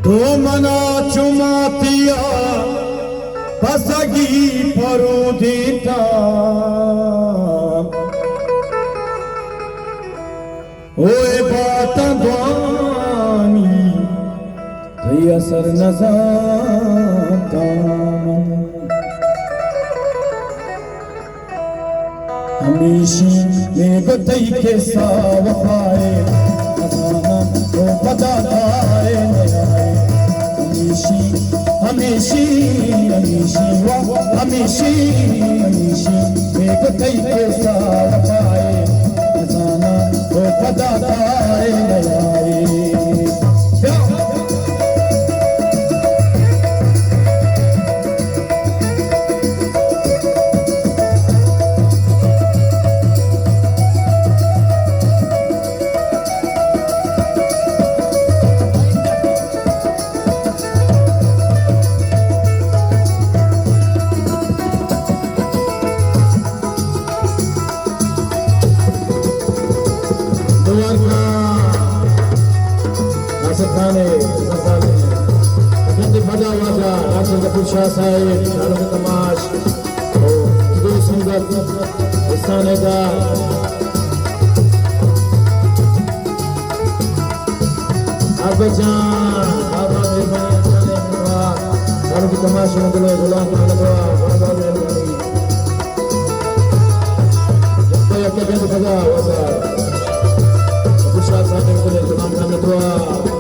तो मना चुमातिया बसगी परुदीता ओए बात बानी थई असर नजाता हमेशा में गतई के सावफाए नजाना तो बताए हमेशी हमेशी हमेशी हमेशी हमेशी में गतई के सावफाए नजाना तो बताए शाह साहेब शाहरुख तमाश और संगत स्थानेदार अबजान बाबा मेहरबानी शाहरुख तमाश में गुलाम मेहरबानी जब तक के खजा वसा शाह साहब को गुलाम मेहरबानी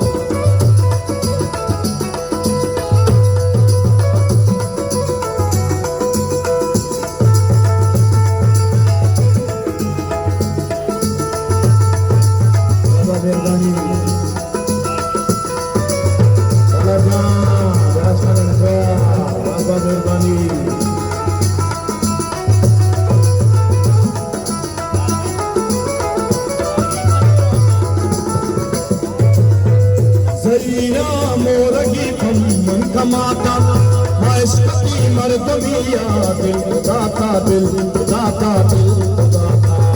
मोरगी मन कमाता माशकी मर्दमिया दिल दाता दिल दाता दिल दाता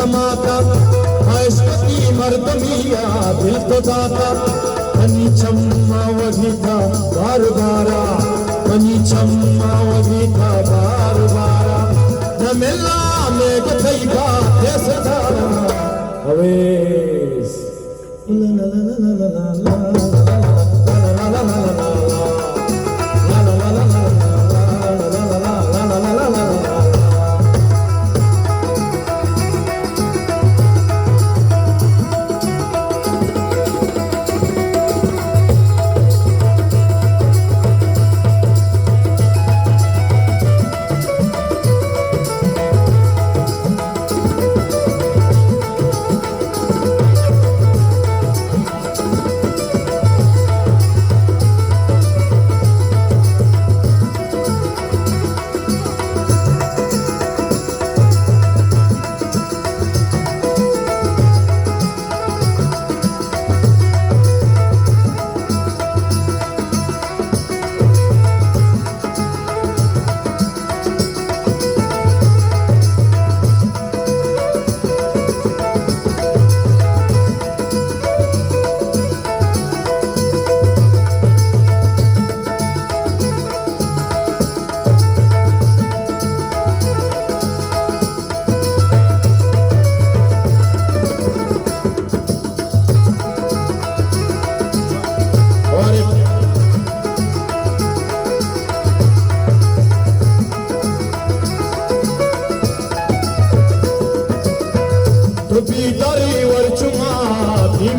माता आशकी मर्दमिया दिल तो दाता हनी चम्मा वही था बार बारा हनी चम्मा वही था बार बारा न मिला में गई बात जैसे धारा हवेस ला ला ला ला ला ला ला ला ला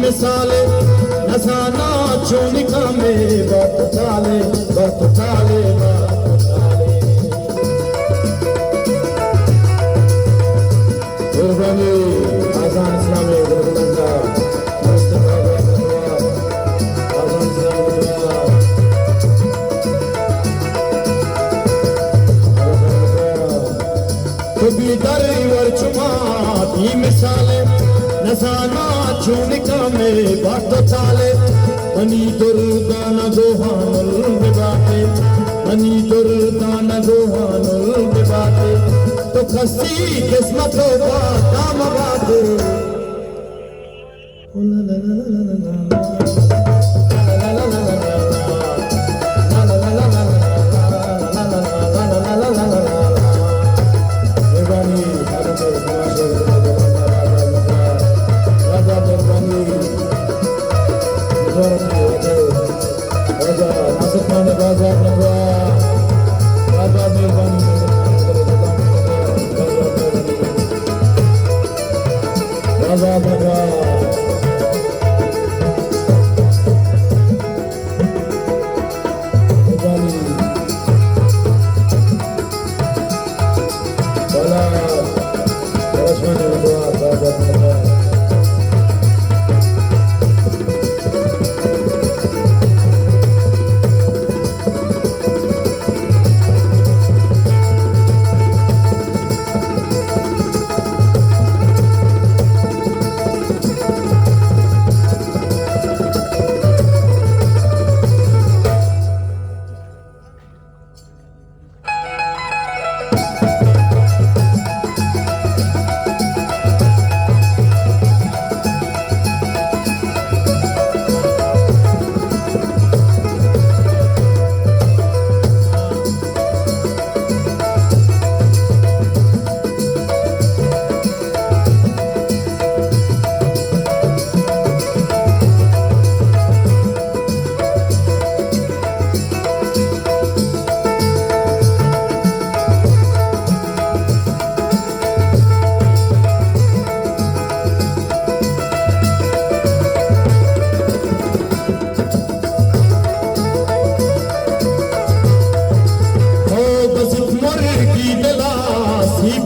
मिसाले नसाना चोनिका में बात चाले बात चाले बात चाले कुर्बानी आजान इस्लामी गुरुलंगा मुस्तफा आजान इस्लामी तो भी दरी वर चुमा की मिसाले नजाना चूनिका में बात चाले मनी दुर्दान दोहानुल बिबाते मनी दुर्दान दोहानुल बिबाते तो खसी किस्मतों का काम बाते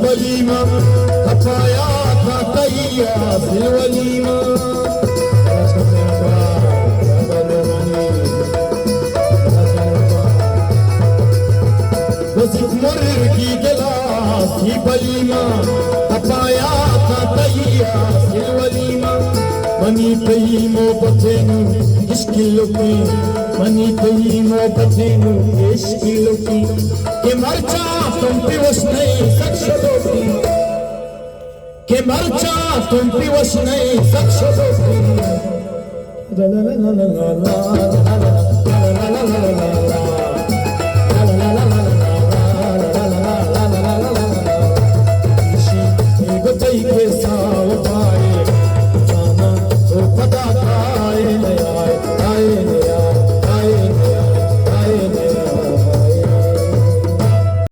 वलीमा खपाया था कैया से वलीमा वज़िफ़ की गिलास ही वलीमा खपाया था कैया से वलीमा मनी कई मोहब्बतें इश्क़ की मनी कई मोहब्बतें इश्क़ की के मरचा तुम पिवश नहीं सकशोती के मरचा तुम पिवश नहीं सकशोती ला ला ला ला ला ला